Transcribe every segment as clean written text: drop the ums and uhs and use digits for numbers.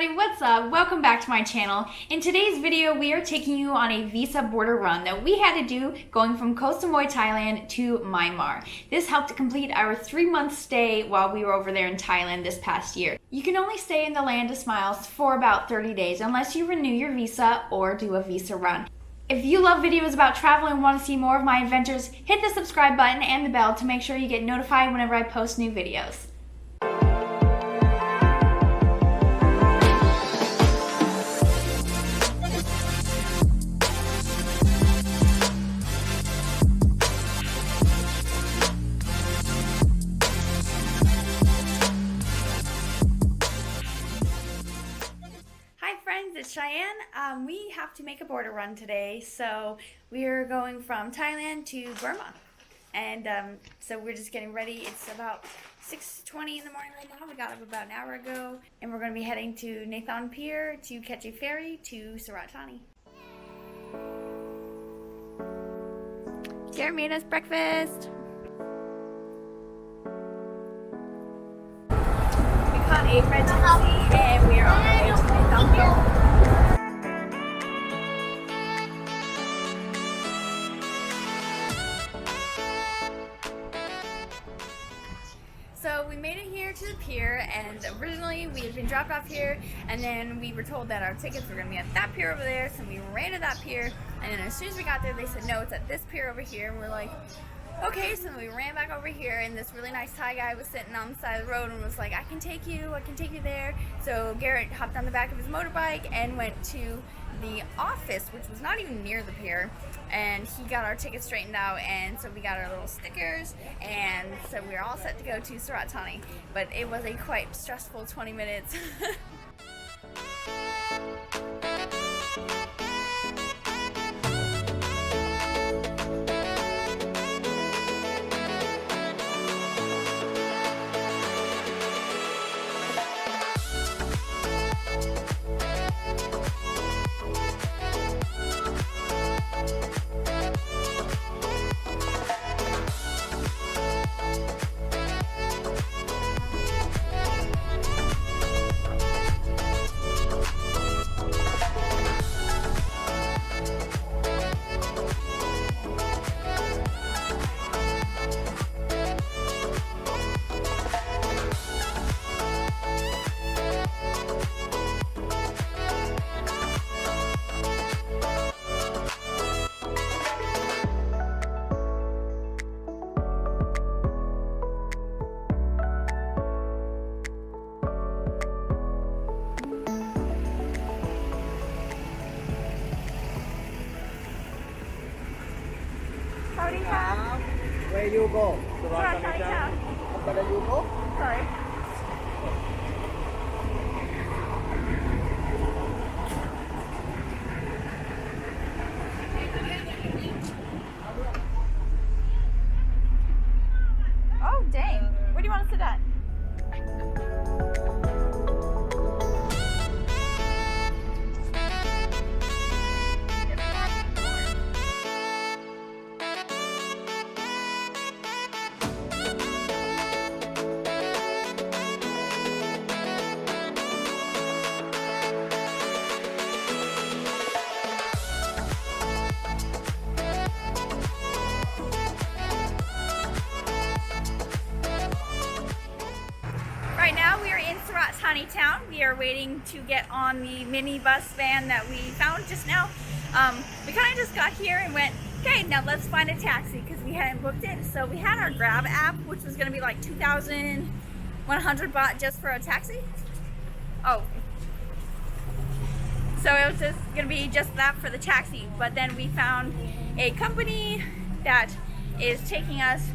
everybody, what's up? Welcome back to my channel. In today's video, we are taking you on a visa border run that we had to do going from Koh Samui, Thailand to Myanmar. This helped to complete our 3-month stay while we were over there in Thailand this past year. You can only stay in the land of smiles for about 30 days unless you renew your visa or do a visa run. If you love videos about travel and want to see more of my adventures, hit the subscribe button and the bell to make sure you get notified whenever I post new videos. It's Cheyenne. We have to make a border run today, so we're going from Thailand to Burma, and so we're just getting ready. It's about 6:20 in the morning right now. We got up about an hour ago, and we're going to be heading to Nathan Pier to catch a ferry to Surat, Thani. Garrett made us breakfast. We caught a red taxi, and we are on our way to Nathan Pier. So we made it here to the pier, and originally we had been dropped off here, and then we were told that our tickets were going to be at that pier over there, so we ran to that pier, and then as soon as we got there they said no, it's at this pier over here, and we're like, okay, so we ran back over here, and this really nice Thai guy was sitting on the side of the road and was like, I can take you there. So Garrett hopped on the back of his motorbike and went to the office, which was not even near the pier, and he got our tickets straightened out, and so we got our little stickers, and so we were all set to go to Surat, Thani. But it was a quite stressful 20 minutes. Where you go? Surat, where you go? Sorry. Oh, dang. Where do you want to sit at? Right now we are in Surat, Thani town. We are waiting to get on the minibus van that we found just now. We kind of just got here and went, okay, now let's find a taxi because we hadn't booked it. So we had our Grab app, which was going to be like 2,100 baht just for a taxi. Oh. So it was just going to be just that for the taxi. But then we found a company that is taking us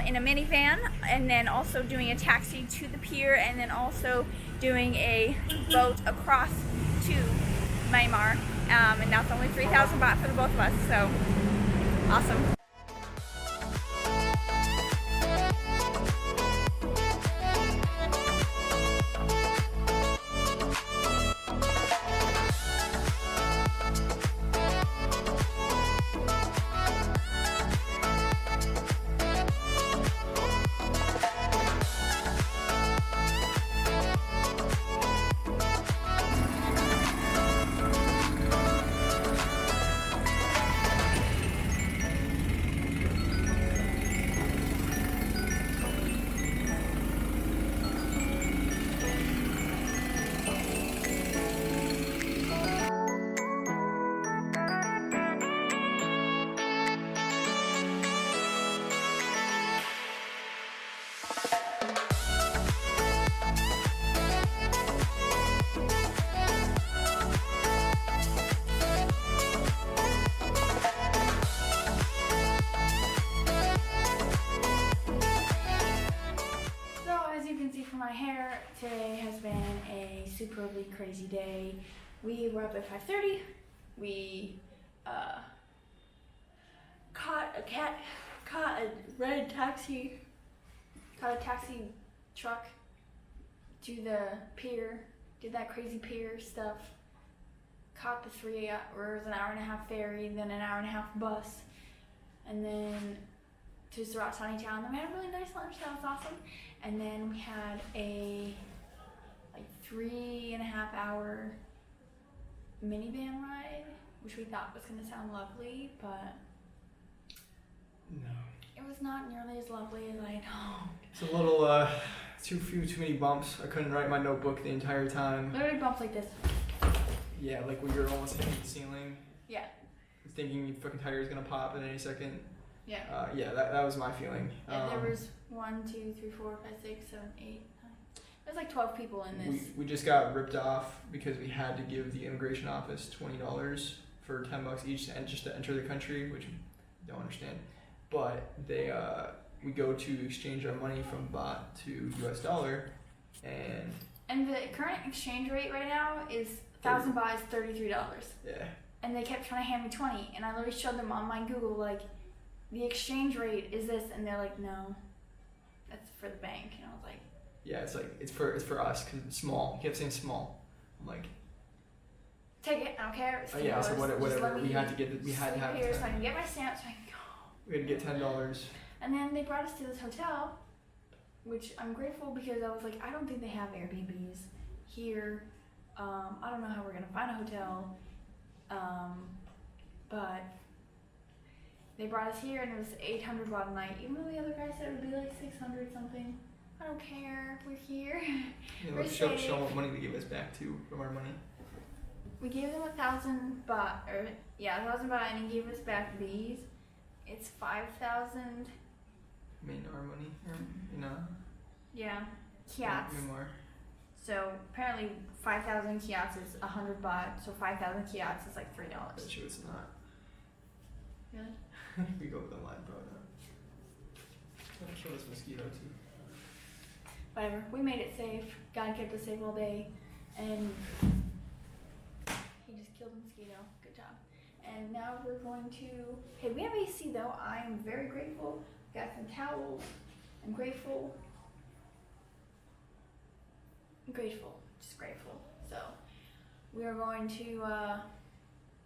in a minivan, and then also doing a taxi to the pier, and then also doing a boat across to Myanmar, and that's only 3,000 baht for the both of us, so awesome. superbly crazy day. We were up at 5:30. We caught a taxi truck to the pier, did that crazy pier stuff, caught the 3 hours, an hour and a half ferry, then an hour and a half bus, and then to Surat, Thani town. Then we had a really nice lunch, that was awesome. And then we had a 3.5 hour minivan ride, which we thought was gonna sound lovely, but no. it was not nearly as lovely as I had hoped. It's a little, too many bumps. I couldn't write my notebook the entire time. Literally bumps like this. Yeah, like when you're almost hitting the ceiling. Yeah. Thinking your fucking tire is gonna pop at any second. Yeah. Yeah, that was my feeling. And there was 1, 2, 3, 4, 5, 6, 7, 8, 9. There's like 12 people in this. We just got ripped off because we had to give the immigration office $20 for $10 each and just to enter the country, which I don't understand. But we go to exchange our money from baht to US dollar, and the current exchange rate right now is 1,000 baht is $33. Yeah. And they kept trying to hand me 20, and I literally showed them on my Google like, the exchange rate is this, and they're like, no, that's for the bank. And I was like, yeah, it's like it's for us because it's small. He kept saying small. I'm like, take it, I don't care. It's $10. yeah, so whatever. Just let We me had to have here it. so I can get my stamps. So I can go. We had to get $10. And then they brought us to this hotel, which I'm grateful because I was like, I don't think they have Airbnbs here. I don't know how we're gonna find a hotel, but they brought us here and it was 800 baht a night. Even though the other guy said it would be like 600 something. I don't care. We're here. Yeah, We're show safe. what money they gave us back too from our money. We gave them 1,000 baht, 1,000 baht, and he gave us back these. It's 5,000. Myanmar money, or Yeah, kyats. Myanmar. So apparently 5,000 kyats is 100 baht. So 5,000 kyats is like $3. Bet you it's not. Really? We go with the line, bro. I'm gonna kill this mosquito too. Whatever. We made it safe. God kept us safe all day, and he just killed a mosquito. Good job. And now we're going to. Hey, we have AC though. I am very grateful. Got some towels. I'm grateful. I'm grateful. Just grateful. So we are going to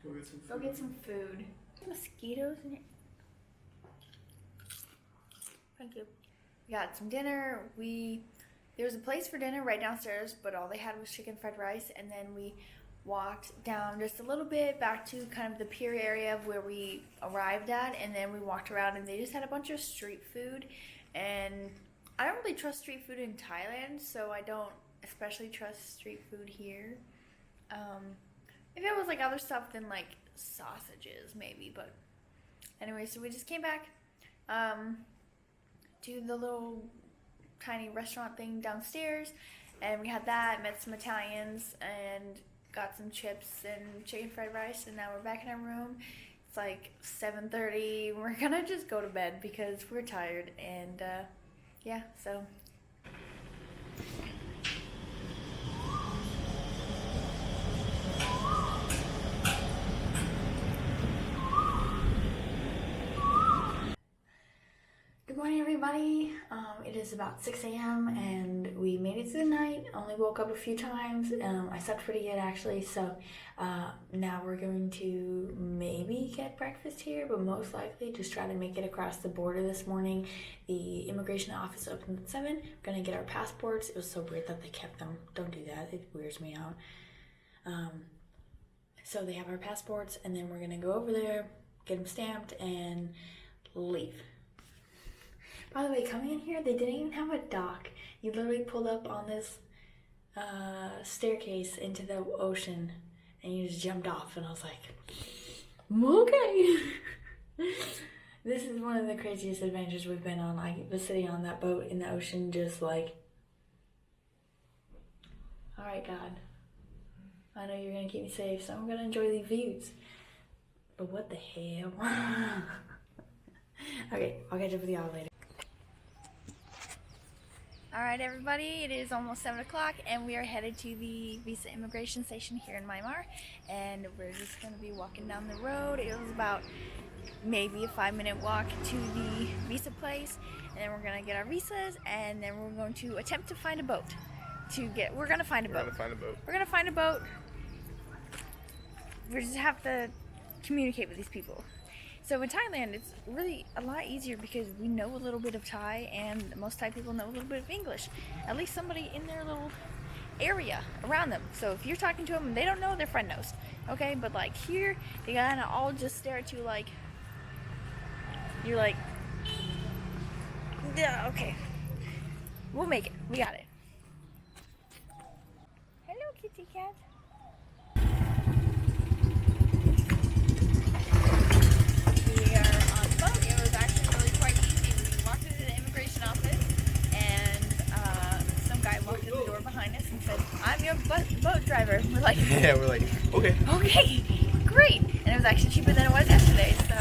Go get some food. go get some food. Mosquitoes in here. Thank you. We got some dinner. There was a place for dinner right downstairs, but all they had was chicken fried rice, and then we walked down just a little bit back to kind of the pier area of where we arrived at, and then we walked around and they just had a bunch of street food. And I don't really trust street food in Thailand, so I don't especially trust street food here. If it was like other stuff, then like sausages maybe, but anyway, so we just came back to the little tiny restaurant thing downstairs, and we had that, met some Italians, and got some chips and chicken fried rice, and now we're back in our room. It's like 7:30. We're gonna just go to bed because we're tired, and yeah, so good morning, everybody. It is about 6 a.m. and we made it through the night. Only woke up a few times. I slept pretty good actually, so now we're going to maybe get breakfast here, but most likely just try to make it across the border this morning. The immigration office opened at 7. We're gonna get our passports. It was so weird that they kept them. Don't do that. It weirds me out. So they have our passports, and then we're gonna go over there, get them stamped, and leave. By the way, coming in here, they didn't even have a dock. You literally pulled up on this staircase into the ocean, and you just jumped off, and I was like, okay. This is one of the craziest adventures we've been on. I was sitting on that boat in the ocean just like, all right, God, I know you're going to keep me safe, so I'm going to enjoy the views. But what the hell? Okay, I'll catch up with y'all later. Alright everybody, it is almost 7 o'clock and we are headed to the visa immigration station here in Myanmar, and we're just going to be walking down the road. It was about maybe a 5-minute walk to the visa place, and then we're going to get our visas, and then we're going to attempt to find a boat. We're going to find a boat. We're going to find a boat. We just have to communicate with these people. So in Thailand, it's really a lot easier because we know a little bit of Thai, and most Thai people know a little bit of English. At least somebody in their little area around them. So if you're talking to them and they don't know, their friend knows. Okay, but like here, they gotta all just stare at you like, you're like, yeah, okay. We'll make it. We got it. Hello, kitty cat. I'm your boat driver. We're like, yeah, we're like, okay. Okay, great. And it was actually cheaper than it was yesterday. So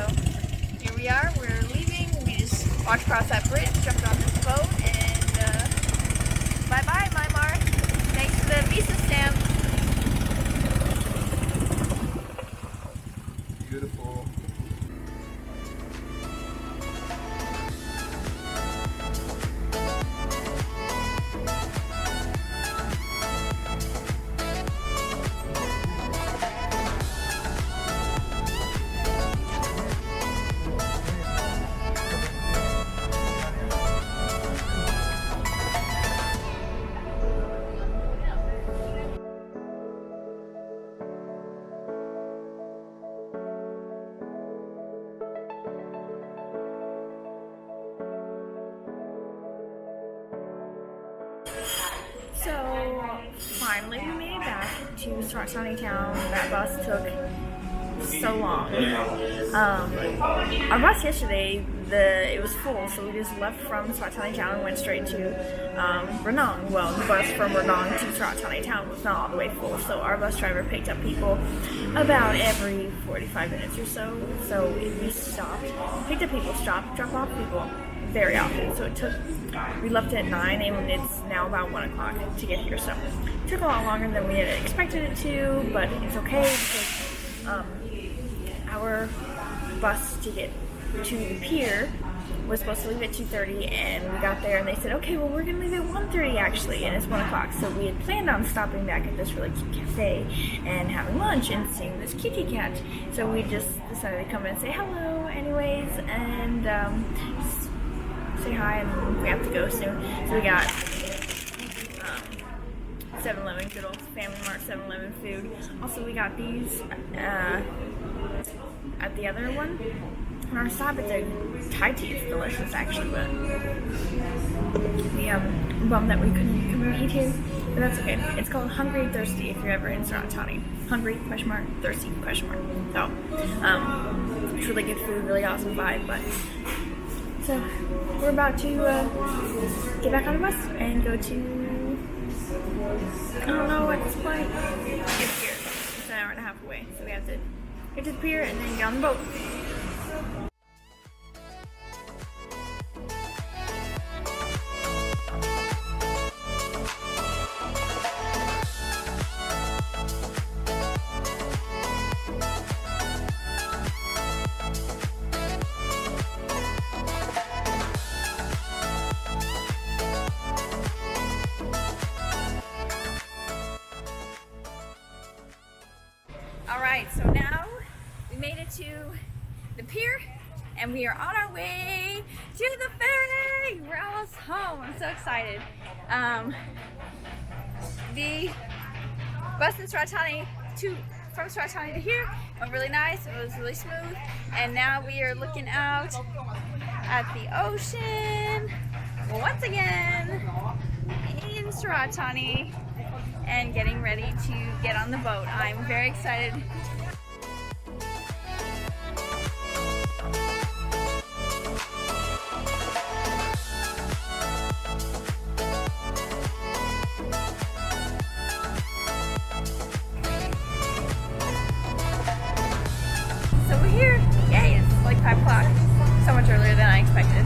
here we are. We're leaving. We just walked across that bridge, jumped on this boat, and bye-bye, Myanmar. Thanks for the visa stamp. Beautiful. So finally we made it back to Surat town. That bus took so long. Our bus yesterday, it was full, so we just left from Surat town and went straight to Ranong. Well, the bus from Ranong to Surat town was not all the way full, so our bus driver picked up people about every 45 minutes or so. So we stopped, picked up people, stopped, dropped off people very often. So we left at 9 and it's now about 1 o'clock to get here. So it took a lot longer than we had expected it to, but it's okay because our bus to get to the pier was supposed to leave at 2:30, and we got there and they said, okay, well, we're gonna leave at 1:30 actually, and it's 1 o'clock. So we had planned on stopping back at this really cute cafe and having lunch and seeing this kitty cat. So we just decided to come in and say hello anyways, and say hi, and we have to go soon. So we got 7-Eleven, good old Family Mart 7-Eleven food. Also, we got these at the other one. On our stop, it's a Thai tea. It's delicious, actually, but we bummed that we couldn't come and eat here. But that's okay. It's called Hungry and Thirsty if you're ever in Surat, Thani. Hungry, ? Thirsty, ? So, it's really good food, really awesome vibe, but so we're about to get back on the bus and go to, I don't know at this point, get here. It's an hour and a half away, so we have to get to the pier and then get on the boat. Alright, so now we made it to the pier and we are on our way to the ferry! We're almost home. I'm so excited. The bus in Surat from Surat to here went really nice. It was really smooth. And now we are looking out at the ocean once again in Surat and getting ready to get on the boat. I'm very excited. So we're here. Yay, it's like 5 o'clock. So much earlier than I expected.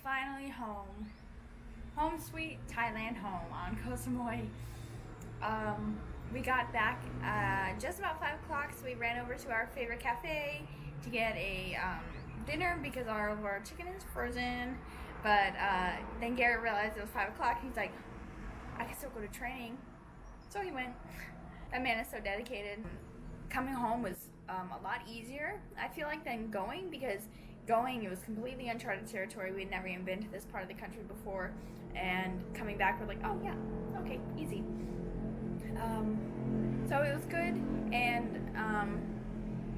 finally home. Home sweet Thailand home on Koh Samui. We got back just about 5 o'clock, so we ran over to our favorite cafe to get a dinner because all of our chicken is frozen. But then Garrett realized it was 5 o'clock. He's like, I can still go to training. So he went. That man is so dedicated. Coming home was a lot easier, I feel like, than going, because going, it was completely uncharted territory. We had never even been to this part of the country before. And coming back, we're like, oh yeah, okay, easy. So it was good. And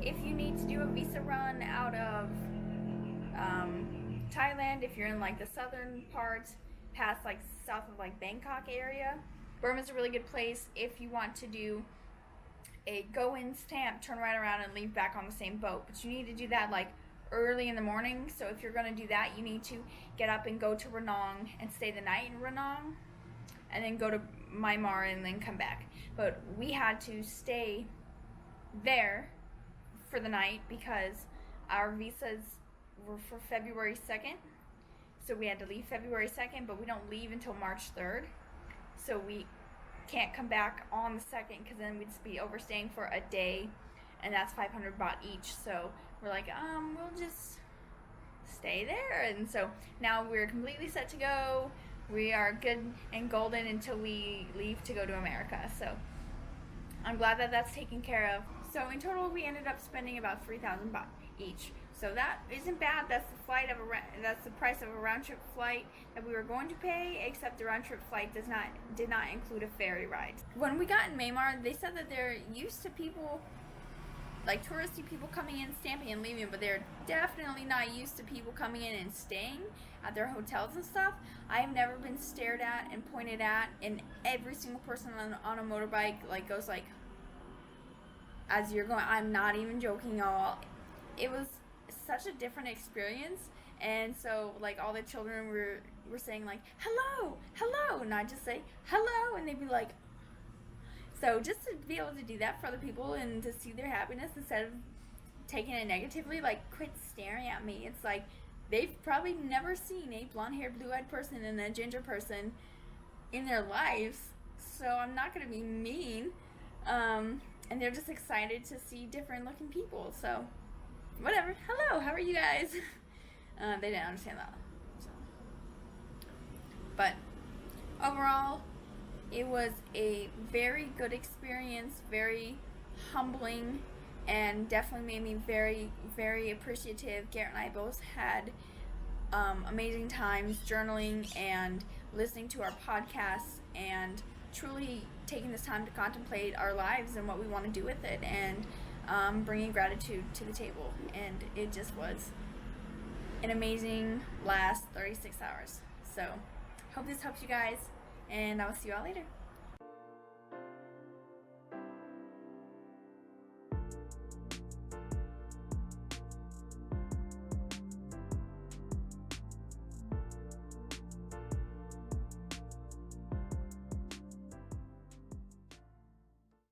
if you need to do a visa run out of Thailand, if you're in like the southern part, past like south of like Bangkok area, Burma's a really good place if you want to do a go-in stamp, turn right around and leave back on the same boat. But you need to do that like early in the morning. So if you're going to do that, you need to get up and go to Ranong and stay the night in Ranong, and then go to Myanmar and then come back. But we had to stay there for the night because our visas were for February 2nd. So we had to leave February 2nd, but we don't leave until March 3rd. So we can't come back on the 2nd because then we'd just be overstaying for a day, and that's 500 baht each. So we're like, we'll just stay there. And so now we're completely set to go. We are good and golden until we leave to go to America. So I'm glad that that's taken care of. So in total, we ended up spending about 3,000 baht each. So that isn't bad. That's the that's the price of a round trip flight that we were going to pay, except the round trip flight did not include a ferry ride. When we got in Myanmar, they said that they're used to people, like touristy people coming in, stamping and leaving, but they're definitely not used to people coming in and staying at their hotels and stuff. I have never been stared at and pointed at, and every single person on a motorbike like goes like, as you're going. I'm not even joking, y'all. It was such a different experience. And so like all the children were saying like hello, and I just say hello, and they'd be like, so just to be able to do that for other people and to see their happiness instead of taking it negatively, like quit staring at me. It's like they've probably never seen a blonde-haired, blue-eyed person and a ginger person in their lives, so I'm not gonna be mean. And they're just excited to see different looking people, so whatever. Hello, how are you guys? They didn't understand that. So. But overall, it was a very good experience, very humbling, and definitely made me very, very appreciative. Garrett and I both had amazing times journaling and listening to our podcasts and truly taking this time to contemplate our lives and what we want to do with it, and bringing gratitude to the table. And it just was an amazing last 36 hours. So hope this helps you guys, and I will see you all later.